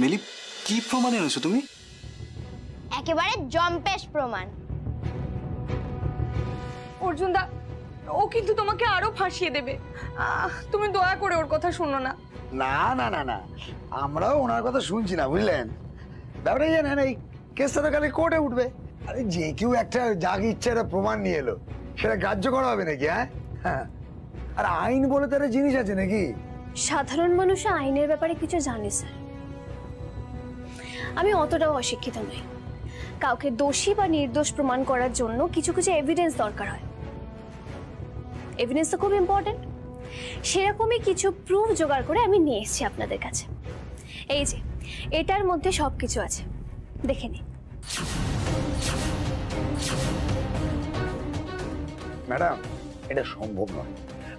মিলি, কি প্রমাণ এনেছো তুমি? একেবারে জম্পেশ প্রমাণ। অর্জুন দা, ও কিন্তু তোমাকে আরো ফাঁসিয়ে দেবে। তুমি দয়া করে ওর কথা শোনো না। না না না না, আমরাও ওনার কথা শুনছি না, বুঝলেন? ব্যাপারটা জানেন, এই কেসটা তো কালে কোর্টে উঠবে। আরে যে কেউ একটা যা ইচ্ছে একটা প্রমাণ নিয়ে এলো, সেটা গ্রাহ্য করা হবে নাকি? হ্যাঁ, আর আইন বলে তার জিনিস আছে নাকি? সাধারণ মানুষ আইনের ব্যাপারে কিছু জানে স্যার। আমি অতটাও অশিক্ষিত নই। কাউকে দোষী বা নির্দোষ প্রমাণ করার জন্য কিছু কিছু এভিডেন্স দরকার হয়। এভিডেন্স তো খুব ইম্পর্টেন্ট। সেরকমই কিছু প্রুফ জোগাড় করে আমি নিয়ে এসেছি আপনাদের কাছে। এই যে, এটার মধ্যে সবকিছু আছে, দেখে নিন। ম্যাডাম, এটা সম্ভব নয়।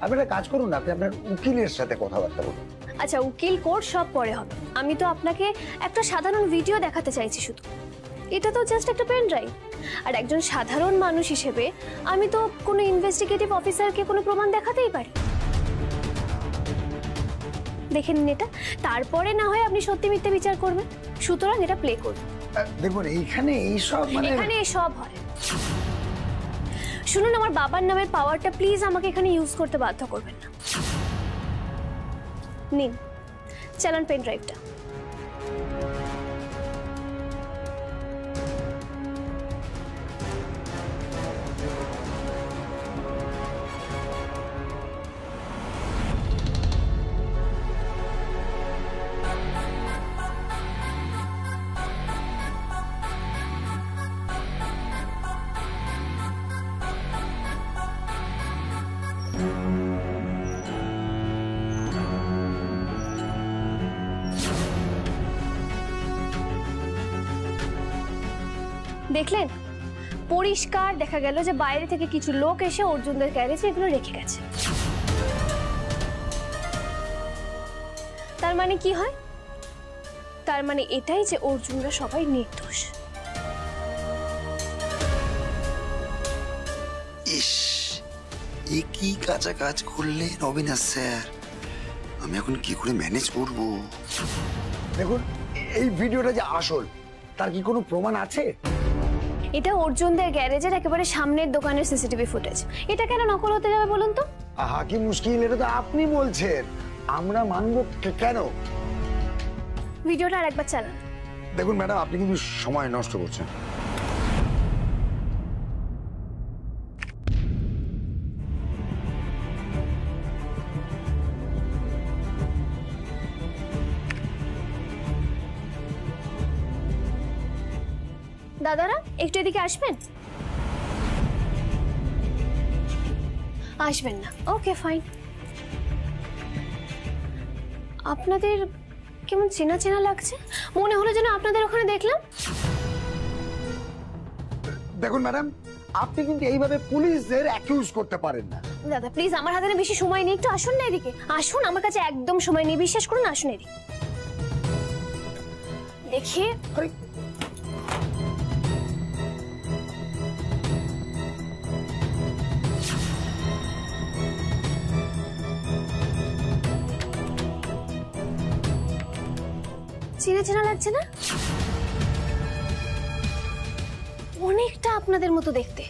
আপনি একটা কাজ করুন না, আপনি আপনার উকিলের সাথে কথাবার্তা বলুন। আচ্ছা, উকিল কোর্ট সব পরে হবে। আমি তো আপনাকে একটা সাধারণ ভিডিও দেখাতে চাইছি শুধু। এটা তো জাস্ট একটা পেন ড্রাইভ। আর একজন সাধারণ মানুষ হিসেবে আমি তো কোনো ইনভেস্টিগেটিভ অফিসারকে কোনো প্রমাণ দেখাতেই পারি। দেখে নিন এটা, তারপরে না হয় আপনি সত্যি মিথ্যে বিচার করবেন। সুতরাং এটা প্লে করুন। দেখুন, এইখানে এইসব মানে এখানে এসব হয়। শুনুন, আমার বাবার নামের পাওয়ারটা প্লিজ আমাকে এখানে ইউজ করতে বাধ্য করবেন না। নিন, চালান পেন ড্রাইভটা। দেখলেন, পরিষ্কার দেখা গেল যে বাইরে থেকে কিছু লোক এসে অর্জুনদের গ্যারেজে এগুলো রেখে গেছে। তার মানে কি হয়? তার মানে এটাই যে অর্জুনরা সবাই নির্দোষ। ইস, এ কি কাঁচা কাজ করলেন অবিনাশ স্যার। আমি এখন কি করে ম্যানেজ করব? দেখুন, এই ভিডিওটা যে আসল, তার কি কোনো প্রমাণ আছে? এটা অর্জুনদের গ্যারেজের একেবারে সামনের দোকানের সিসিটিভি ফুটেজ। এটা কেন নকল হতে যাবে বলুন তো? আহা, কি মুশকিল, এটা তো আপনি বলছেন, আমরা মানব কেন? ভিডিওটা আরেকবার চালান। দেখুন ম্যাডাম, আপনি কিন্তু সময় নষ্ট করছেন। দাদারা, একটু এদিকে আসবেন? আসবেন না? ওকে, ফাইন। আপনাদের কেমন চেনা চেনা লাগছে, মনে হলো যেন আপনাদের ওখানে দেখলাম। দেখুন ম্যাডাম, আপনি কিন্তু এইভাবে পুলিশদের অ্যাকিউজ করতে পারেন না। দাদা প্লিজ, আমার হাতে বেশি সময় নেই, একটু আসুন না এদিকে। আসুন, আমার কাছে একদম সময় নেই, বিশ্বাস করুন। আসুন এদিকে। দেখে চেনা চেনা লাগছে না? অনেকটা আপনাদের মতো দেখতে।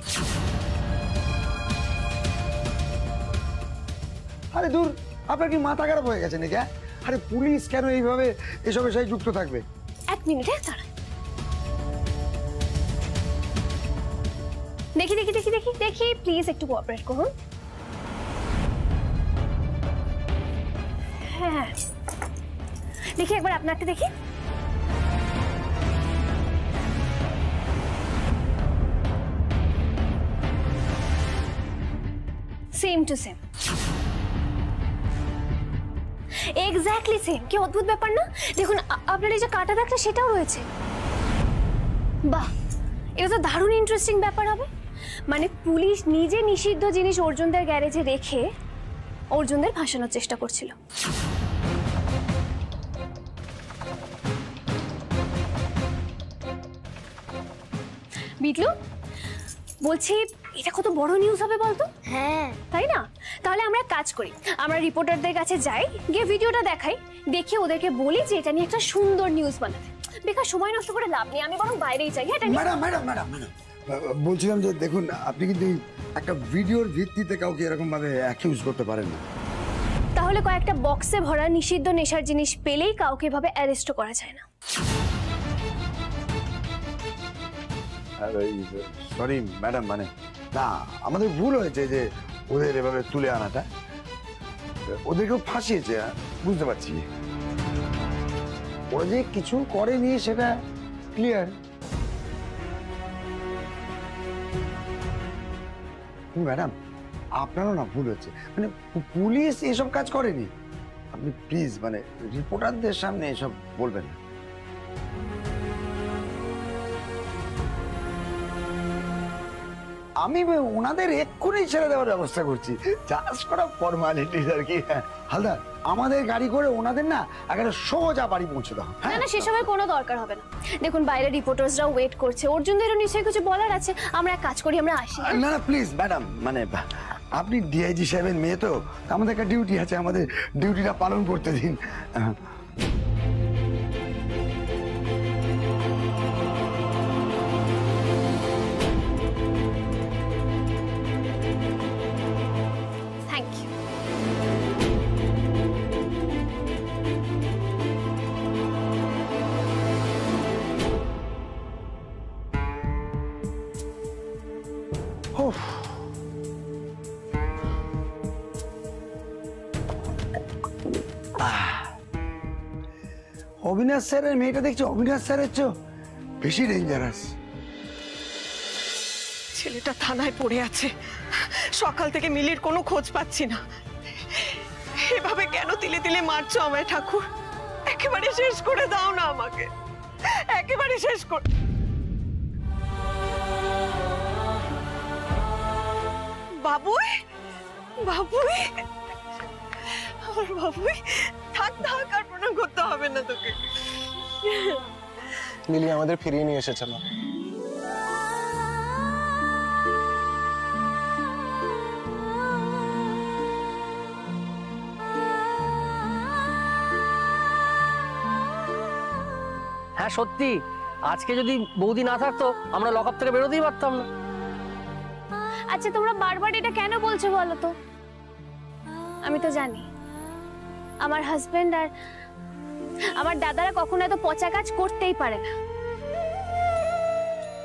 আরে দূর, আপনার কি মাথা খারাপ হয়ে গেছে নাকি? আরে পুলিশ কেন এইভাবে এসবের সাথে যুক্ত থাকবে? এক মিনিট, দাঁড়ান। দেখি দেখি দেখি দেখি দেখি, প্লিজ একটু কোঅপারেট করুন। হ্যাঁ, দেখি একবার আপনারটা দেখি। Same to same, exactly same. কি অদ্ভুত ব্যাপার না? দেখুন, আপনার এই যে কাটা দাগটা সেটাও রয়েছে। বাহ, এটা তো দারুণ ইন্টারেস্টিং ব্যাপার হবে। মানে পুলিশ নিজে নিষিদ্ধ জিনিস অর্জুনদের গ্যারেজে রেখে অর্জুনদের ফাঁসানোর চেষ্টা করছিল। বিটলু, বলছি এটা কত বড় নিউজ হবে বলতো? হ্যাঁ, তাই না? তাহলে আমরা কাজ করি, আমরা রিপোর্টারদের কাছে যাই, গিয়ে ভিডিওটা দেখাই, দেখিয়ে ওদেরকে বলি যে এটা নিয়ে একটা সুন্দর নিউজ বানাতে। বেকার সময় নষ্ট করে লাভ নেই, আমি বরং বাইরেই যাই। এটা নিয়ে ম্যাডাম ম্যাডাম ম্যাডাম ম্যাডাম বলছিলাম যে দেখুন, আপনি কিন্তু একটা ভিডিওর ভিত্তিতে কাউকে এরকম ভাবে অ্যাকিউজ করতে পারেন না। তাহলে কয়েকটা বক্সে ভরা নিষিদ্ধ নেশার জিনিস পেলেই কাউকে এভাবে অ্যারেস্ট করা যায় না। সরি ম্যাডাম, মানে না, আমাদের ভুল হয়েছে যে ওদের এভাবে তুলে আনাটা, ওদেরকেও ফাঁসিয়েছে, বুঝতে পারছি। ওরা যে কিছু করেনি সেটা ক্লিয়ার। ম্যাডাম আপনারও না ভুল হচ্ছে, মানে পুলিশ এসব কাজ করেনি। আপনি প্লিজ মানে রিপোর্টারদের সামনে এসব বলবেন না। আমি ওনাদের এক্ষুনি ছেড়ে দেওয়ার ব্যবস্থা করছি, জাস্ট করা ফর্মালিটিস আর কি। হালদার, আমাদের গাড়ি করে ওনাদের না একেবারে সোজা বাড়ি পৌঁছে দাও। না না, সেসবের কোনো দরকার হবে না। দেখুন বাইরে রিপোর্টার্সরাও ওয়েট করছে, অর্জুনদেরও নিশ্চয়ই কিছু বলার আছে। আমরা এক কাজ করি, আমরা আসি। না না প্লিজ ম্যাডাম, মানে আপনি ডিআইজি সাহেবের মেয়ে তো, আমাদের একটা ডিউটি আছে, আমাদের ডিউটিটা পালন করতে দিন। Thank you. অবিনাশ স্যারের মেয়েটা দেখছো, অবিনাশ স্যারের চেয়েও বেশি ডেঞ্জারাস। ছেলেটা থানায় পড়ে আছে, সকাল থেকে মিলির কোনো খোঁজ পাচ্ছি না। এভাবে কেন তিলে তিলে মারছো আমায় ঠাকুর? একেবারে শেষ করে দাও না আমাকে, একেবারে শেষ করে। বাবুই, বাবুই, আমার বাবুই, থাক থাক, আর প্রণাম করতে হবে না তোকে। লিলি আমাদের ফিরিয়ে নিয়ে এসেছে মা। হ্যাঁ সত্যি, আজকে যদি বৌদি না থাকতো আমরা লকআপ থেকে বেরোতেই পারতাম না। আচ্ছা তোমরা বারবার এটা কেন বলছো বলো তো? আমি তো জানি আমার হাজবেন্ড আর আমার দাদারা কখনো এত পচা কাজ করতেই পারে না।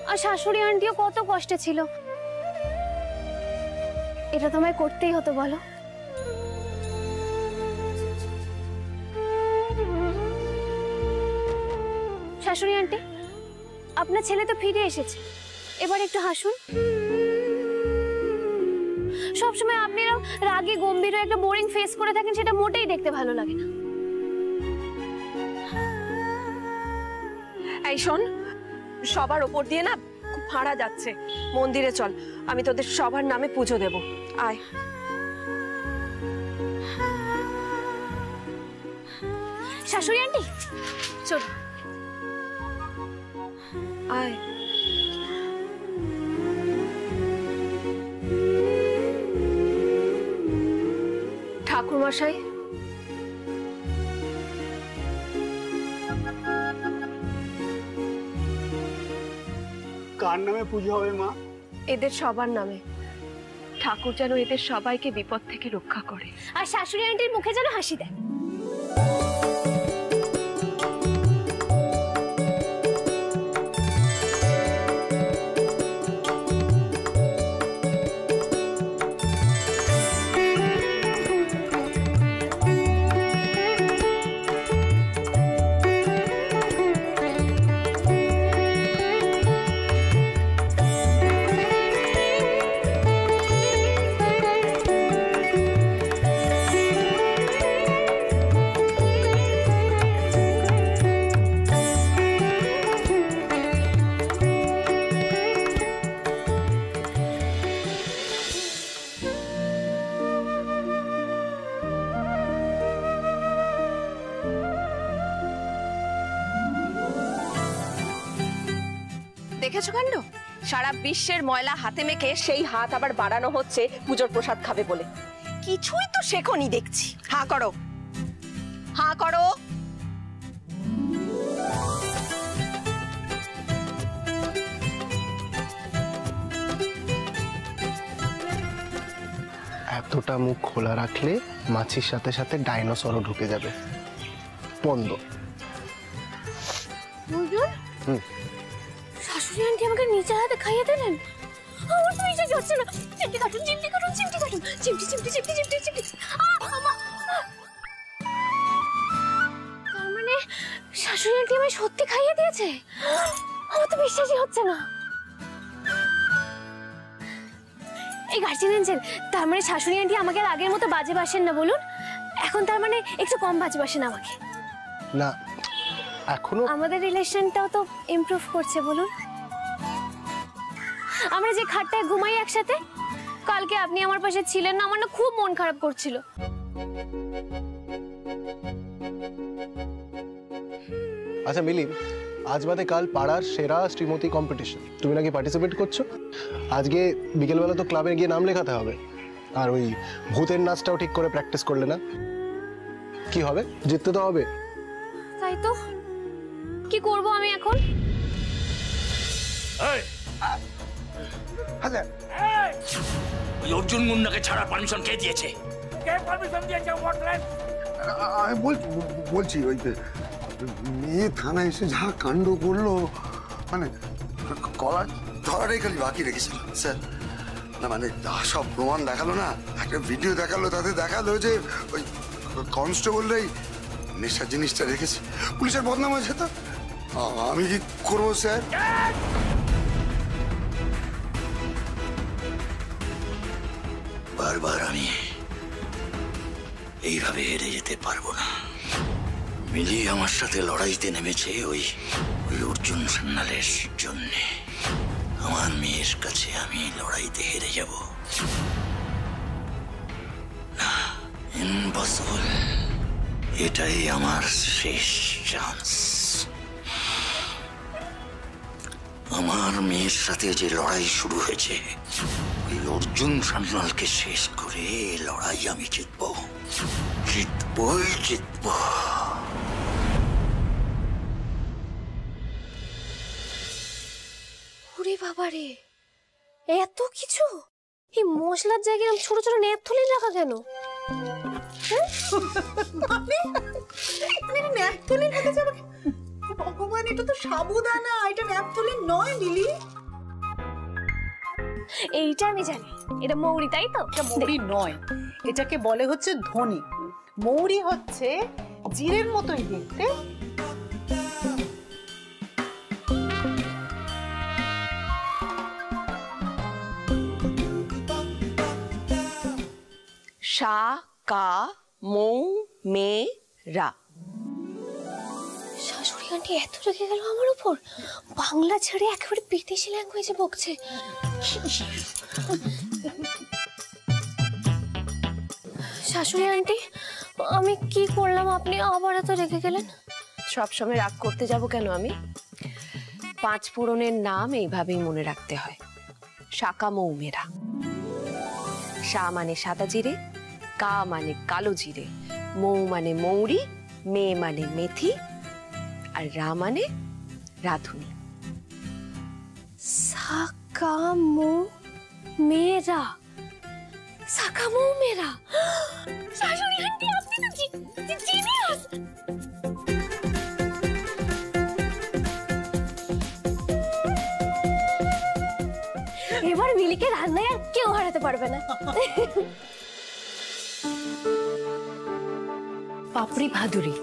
আর শাশুড়ি আন্টিও কত কষ্টে ছিল, এটা তোমায় করতেই হতো বলো? শাশুড়ি আন্টি, আপনার ছেলে তো ফিরে এসেছে, এবার একটু হাসুন। সবসময় আপনি রাগে গম্ভীর একটা বোরিং ফেস করে থাকেন, সেটা মোটেই দেখতে ভালো লাগে না। এই শোন, সবার ওপর দিয়ে না খুব ফাঁড়া যাচ্ছে, মন্দিরে চল, আমি তোদের সবার নামে পুজো দেব। আয়। শাশুড়ি আন্টি চল, আয়। ঠাকুর মশাই, কার নামে পুজো হবে মা? এদের সবার নামে। ঠাকুর যেন এদের সবাইকে বিপদ থেকে রক্ষা করে। আর শাশুড়ি আন্টির মুখে যেন হাসি দেয়। দেখেছো কাণ্ড? সারা বিশ্বের ময়লা হাতে মেখে সেই হাত আবার বাড়ানো হচ্ছে পুজোর প্রসাদ খাবে বলে। কিছুই তো শেখনি দেখছি। হা করো, হা করো। এতটা মুখ খোলা রাখলে মাছির সাথে সাথে ডাইনোসরও ঢুকে যাবে। বন্ধ। শাশুড়ি আন্টি আমাকে নিজের হাতে খাইয়ে দিলেন। আমার তো বিশ্বাস হচ্ছে না। চিমটি কাটুন, চিমটি কাটুন, চিমটি কাটুন, চিমটি চিমটি চিমটি চিমটি চিমটি। তার মানে শাশুড়ি আন্টি আমায় সত্যি খাইয়ে দিয়েছে। আমার তো বিশ্বাসই হচ্ছে না। এই গার্জিয়ান এঞ্জেল, তার মানে শাশুড়ি আন্টি আমাকে আর আগের মতো বাজে বাসেন না বলুন? এখন তার মানে একটু কম বাজে বাসেন আমাকে? না, এখনো আমাদের রিলেশনটাও তো ইমপ্রুভ করছে বলুন। আমরা যে খাটটায় ঘুমাই একসাথে, কালকে আপনি আমার পাশে ছিলেন না, আমার না খুব মন খারাপ করছিল। আচ্ছা মিলি, আজ বাদে কাল পাড়ার সেরা শ্রীমতী কম্পিটিশন, তুমি নাকি পার্টিসিপেট করছো? আজকে বিকেলবেলা তো ক্লাবে গিয়ে নাম লেখাতে হবে। আর ওই ভূতের নাচটাও ঠিক করে প্র্যাকটিস করলে না? কি হবে? জিততে তো হবে। তাই তো, কি করব আমি এখন? আচ্ছা, ওই অর্জুন মুন্ডাকে ছাড়ার পারমিশন কে দিয়েছে? আমি বলছি ওই মেয়ে থানায় এসে যা কাণ্ড করলো, মানে কলার ধরাটাই খালি বাকি রেখেছিল স্যার। না মানে সব প্রমাণ দেখালো না, একটা ভিডিও দেখালো, তাতে দেখালো যে ওই কনস্টেবলরাই নেশার জিনিসটা রেখেছে। পুলিশের বদনাম হয়েছে। তো আমি কি করবো স্যার? বারবার আমি এইভাবে হেরে যেতে পারবো না। মিলি আমার সাথে লড়াইতে নেমেছে ওই অর্জুন সান্যালের জন্যে। আমার মেয়ের কাছে আমি লড়াইতে হেরে যাব না, ইম্পসিবল। এটাই আমার শেষ চান্স। আমার মেয়ের সাথে যে লড়াই শুরু হয়েছে, ওই অর্জুন সান্যালকে শেষ করে লড়াই আমি জিতবো, জিতবই জিতবো। ওরে বাবা রে, এত কিছু! এই মশলার জায়গায় ছোট ছোট ন্যাপথলিন রাখা কেন? ন্যাপথলিন হতে যাবে? ভগবান, এটা তো সাবুদানা, এটা ন্যাপথলিন নয় লিলি। এইটা আমি জানি, এটা মৌরি, তাই তো? এটা মৌরি নয়, এটাকে বলে হচ্ছে ধনি। মৌরি হচ্ছে জিরের মতোই দেখতে। সা কা মৌ মে রা। শাশুড়ি আন্টি এত রেগে গেল আমার উপর, বাংলা ছেড়ে একেবারে বিদেশি ল্যাঙ্গুয়েজে বকছে। শাশুড়ি আন্টি, আমি কি করলাম আপনি আবার এত রেগে গেলেন? সবসময় রাগ করতে যাব কেন আমি? 5 পূরণের নাম এইভাবেই মনে রাখতে হয়। শাকা মৌ মেরা। সা মানে সাদা জিরে, কা মানে কালো জিরে, মৌ মানে মৌরি, মে মানে মেথি, আর রা মানে রাধুনি। সাকামো মেরা, সাকামো মেরা। শাশুড়ি আন্টি, আপনি তো জিনিয়াস। এবার মিলিকে রান্নায় আর কেউ হারাতে পারবে না। পাপড়ি ভাদুরি।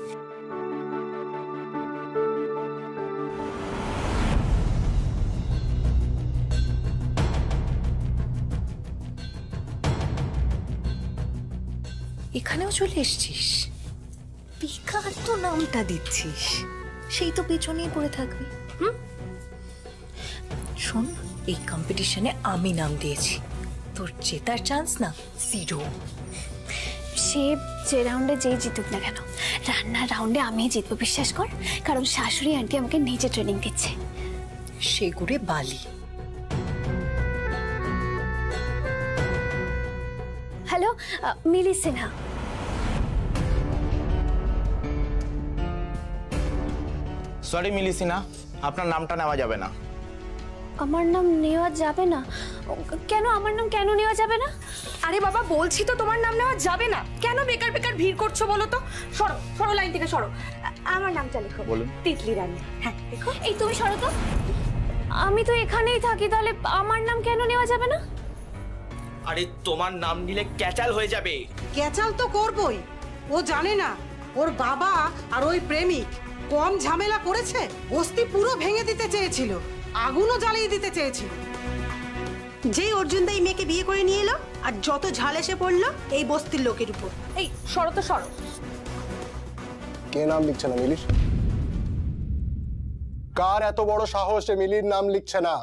এখানেও চলে এসছিস? বেকার তো নামটা দিচ্ছিস, সেই তো পেছনেই পড়ে থাকবি। শোন, এই কম্পিটিশনে আমি নাম দিয়েছি, তোর জেতার চান্স না 0। সে যে রাউন্ডে যেই জিতুক না কেন, রান্নার রাউন্ডে আমি জিতবো, বিশ্বাস কর। কারণ শাশুড়ি আন্টি আমাকে নিজে ট্রেনিং দিচ্ছে। সেগুড়ে বালি। হ্যালো, মিলি সিনহা। সরি মিলি সিনহা, আপনার নামটা নেওয়া যাবে না। আমার নাম নেওয়া যাবে না? কেন আমার নাম কেন নেওয়া যাবে না? আরে বাবা বলছি তো তোমার নাম নেওয়া যাবে না। কেন বেকার বেকার ভিড় করছো বলো তো? সরো সরো, লাইন থেকে সরো। আমার নামটা লেখো। বলুন। তিতলি রানী। হ্যাঁ দেখো। এই তুমি সরো তো। আমি তো এখানেই থাকি, তাহলে আমার নাম কেন নেওয়া যাবে না? আরে তোমার নাম নিলে ক্যাচাল হয়ে যাবে। ক্যাচাল তো করবই। ও জানে না ওর বাবা আর ওই প্রেমিক কম ঝামেলা করেছে। বস্তি পুরো ভেঙে দিতে চেয়েছিল, আগুনও জ্বালিয়ে দিতে চেয়েছিল। যেই অর্জুন দা এই মেয়েকে বিয়ে করে নিয়ে এলো, আর যত ঝাল এসে পড়লো এই বস্তির লোকের উপর। এই সরো তো সরো। কে নাম লিখছে না মিলির? কার এত বড় সাহস যে মিলির নাম লিখছে না?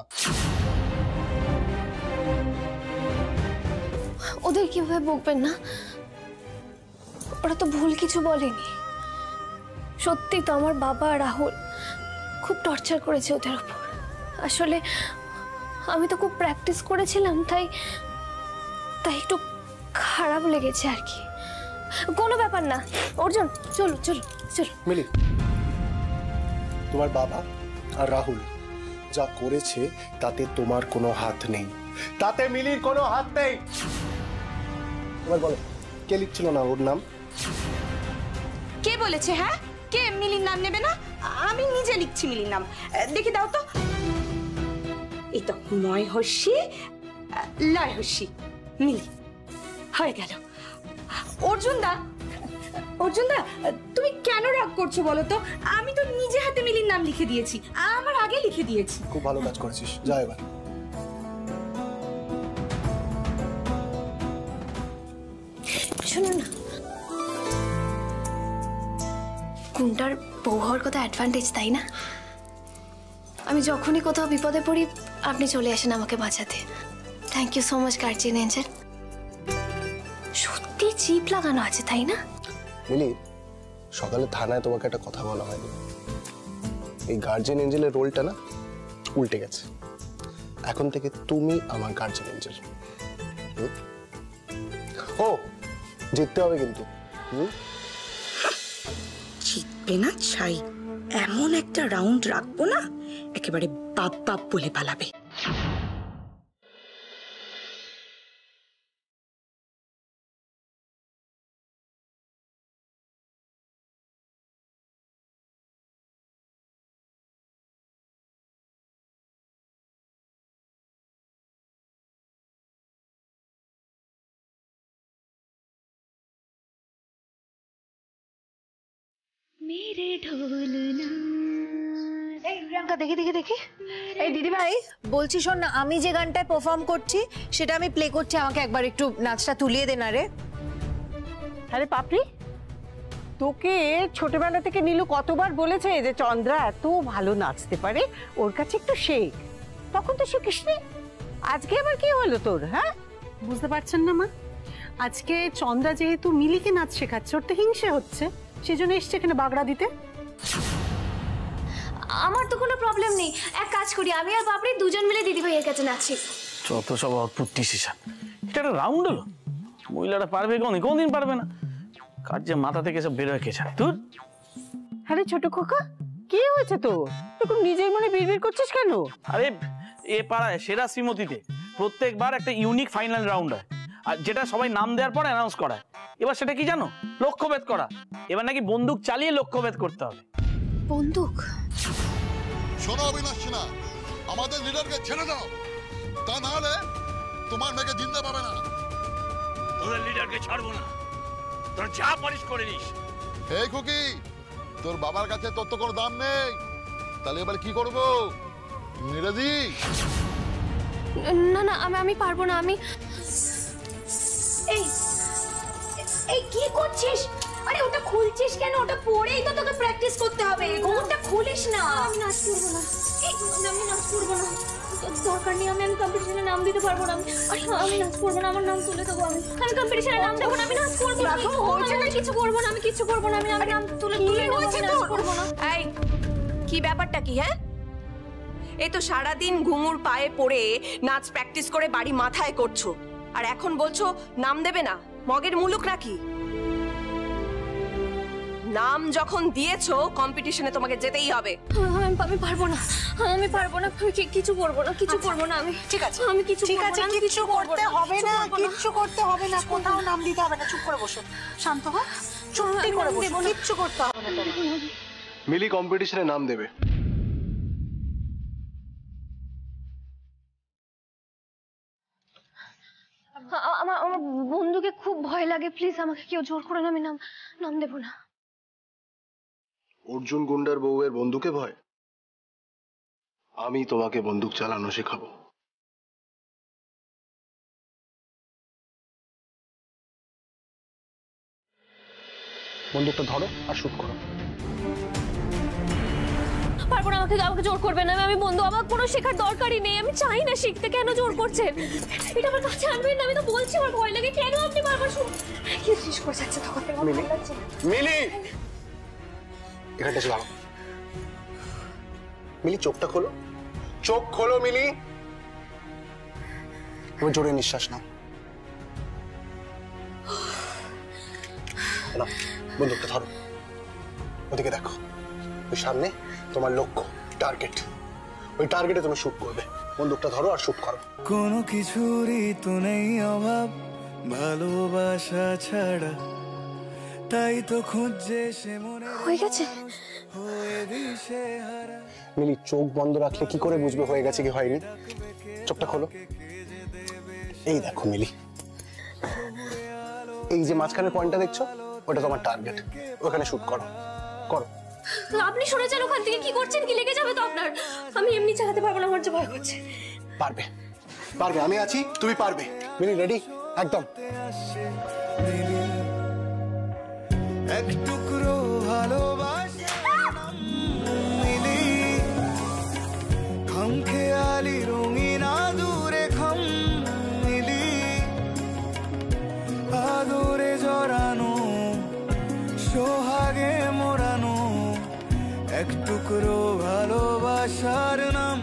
ওদের কিভাবে বকবেন না? ওরা তো ভুল কিছু বলেনি। সত্যি তো আমার বাবা রাহুল খুব টর্চার করেছে ওদের উপর। আসলে আমি তো খুব প্র্যাকটিস করেছিলাম, তাই একটু খারাপ লেগেছে আর কি। কোনো ব্যাপার না। অর্জুন চলো চলো চলো। মিলি, তোমার বাবা আর রাহুল যা করেছে তাতে তোমার কোনো হাত নেই, তাতে মিলির কোনো হাত নেই। এবার বলো, কে লিখছিল না ওর নাম? কে বলেছে? হ্যাঁ কে মিলির নাম নেবে না? আমি নিজে লিখছি মিলির নাম। দেখি দাও তো। এই তো নয় হস্যি লয় হস্যি মিলি হয়ে গেল। অর্জুন দা, অর্জুন দা তুমি কেন রাগ করছো বলো তো? আমি তো নিজে হাতে মিলির নাম লিখে দিয়েছি, আমার আগে লিখে দিয়েছি। খুব ভালো কাজ করেছিস, যা এবার। শোনো না, কোনটার বউ হওয়ার কথা অ্যাডভান্টেজ, তাই না? আমি যখনই কোথাও বিপদে পড়ি আপনি চলে আসেন আমাকে বাঁচাতে। Thank you so much guardian angel. সত্যি চিপ লাগানো আছে, তাই না? মিলি, সকালে থানায় তোমাকে একটা কথা বলা হয়নি। এই গার্জিয়ান এঞ্জেলের রোলটা না উল্টে গেছে। এখন থেকে তুমি আমার গার্জিয়ান এঞ্জেল। ও জিততে হবে কিন্তু। জিতবে না ছাই, এমন একটা রাউন্ড রাখবো না একেবারে বাপ বাপ বলে পালাবে। মেরে ঢোলনা। এই প্রিয়াঙ্কা দেখি দেখি দেখি। এই দিদি ভাই বলছি শোন না, আমি যে গানটায় পারফর্ম করছি সেটা আমি প্লে করছি, আমাকে একবার একটু নাচটা তুলিয়ে দে না রে। আরে পাপড়ি, তোকে ছোটবেলা থেকে নীলু কতবার বলেছে যে চন্দ্রা এত ভালো নাচতে পারে, ওর কাছে একটু শেখ। তখন তো শিখিসনি, আজকে আবার কি হলো তোর? হ্যাঁ বুঝতে পারছেন না মা, আজকে চন্দ্রা যেহেতু মিলিকে নাচ শেখাচ্ছে, ওর তো হিংসে হচ্ছে, সেজন্য এসছে এখানে বাগড়া দিতে। আমার তো কোনো প্রবলেম নেই, এক কাজ করি, আমি আর বাপরি দুজন মিলে দিদি ভাইয়ের কাছে নাচি। যত সব অদ্ভুত ডিসিশন। এটা একটা রাউন্ড হলো? মহিলাটা পারবে কোনদিন পারবে না। কার যে মাথা থেকে সব বের হয়ে গেছে। তুই আরে ছোট খোকা, কি হয়েছে তো? তুই নিজেই মনে বিড়বিড় করছিস কেন? আরে এ পাড়ায় সেরা শ্রীমতীতে প্রত্যেকবার একটা ইউনিক ফাইনাল রাউন্ড হয়, আর যেটা সবাই নাম দেওয়ার পর অ্যানাউন্স করায়। এবার সেটা কি জানো? লক্ষ্যভেদ করা। এবার নাকি বন্দুক চালিয়ে লক্ষ্যভেদ করতে হবে। বন্দুক? শোনো অবিনাশ সিনহা, আমাদের লিডারকে ছেড়ে দাও, তা না হলে তোমার মেয়েকে জিন্দা পাবে না। তোদের লিডারকে ছাড়বো না, তোর যা পারিস করে নিস। হে খুকি, তোর বাবার কাছে তোর তো কোনো দাম নেই, তাহলে এবার কি করবো? রেডি? না না, আমি পারবো না। আমি এই এই কি করছিস? আরে ওটা খুলছিস কেন? ওটা পরেই তো তোকে প্র্যাকটিস করতে হবে, ওটা খুলিস না। আমি নাচ করবো না, আমি নাচ করবো না, দরকার নেই। আমি কম্পিটিশনে নাম দিতে পারবো না। আমি নাচ করবো না, আমার নাম তুলে দেবো। আমি কম্পিটিশনে নাম দেবো না, আমি নাচ করবো না। আমি কিছু করবো না, আমি কিছু করবো না। আমি নাম তুলে দেবো, নাচ করবো না। এই কি ব্যাপারটা কি? হ্যাঁ এই তো সারাদিন ঘুঙুর পায়ে পড়ে নাচ প্র্যাকটিস করে বাড়ি মাথায় করছো, আর এখন বলছো নাম দেবে না। মগের মুলুক নাকি? নাম যখন দিয়েছো কম্পিটিশনে তোমাকে যেতেই হবে। আমি পারবো না, আমি পারবো না, আমি কিছু করবো না, কিছু করবো না আমি। ঠিক আছে, আমি কিছু ঠিক করবো আছে, না, আমি কিচ্ছু করতে হবে না, করবো না। কিচ্ছু করতে হবে না, কোথাও নাম দিতে হবে না, চুপ করে বসো, শান্ত হও, চুপটি করে বসো, কিচ্ছু করতে হবে না তোমার। মিলি কম্পিটিশনে নাম দেবে। আমার আমার বন্ধুকে খুব ভয় লাগে, প্লিজ আমাকে কেউ জোর করে না, আমি নাম দেবো না। অর্জুন গুন্ডার বউয়ের বন্দুকে ভয়? আমি তোমাকে বন্দুক চালানো শেখাবো। বন্দুকটা ধরো আর শুট করো। পারবো না, আমাকে জোর করবেন না, আমি বন্ধু, আমার কোনো শেখার দরকারই নেই, আমি চাই না শিখতে, কেন জোর করছেন? এটা আমার কাছে আনবেন না, আমি তো বলছি আমার ভয় লাগে, কেন আপনি বারবার কি শেষ করে যাচ্ছে তখন থেকে আমার ভালো লাগছে না। মিলি এখানটা এসে দাঁড়াও। মিলি চোখটা খোলো, চোখ খোলো মিলি। এবার জোরে নিঃশ্বাস নাও। নাও, বন্দুকটা ধরো, ওদিকে দেখো, ওই সামনে তোমার লক্ষ্য, টার্গেট, ওই টার্গেটে তুমি শুট করবে। বন্দুকটা ধরো আর শুট করো। কোনো কিছুরই তো নেই অভাব ভালোবাসা ছাড়া, তাই তো খুঁজছে সে মনে হয়ে গেছে। মিলি চোখ বন্ধ রাখলে কি করে বুঝবে হয়ে গেছে কি হয়নি? চোখটা খোলো। এই দেখো মিলি, এই যে মাঝখানের পয়েন্টটা দেখছো, ওটা তোমার টার্গেট, ওখানে শুট করো। করো। আপনি শুনেছেন ওখান থেকে কি করছেন, কি লেগে যাবে তো আপনার। আমি এমনি চালাতে পারবো না, আমার যে ভয় করছে। পারবে, পারবে, আমি আছি, তুমি পারবে। মিলি রেডি? একদম। এক টুকরো ভালোবাসা মিলি, খামখেয়ালি রঙিন আদুরে খাম মিলি, আদরে জড়ানো সোহাগে মোড়ানো এক টুকরো ভালোবাসার নাম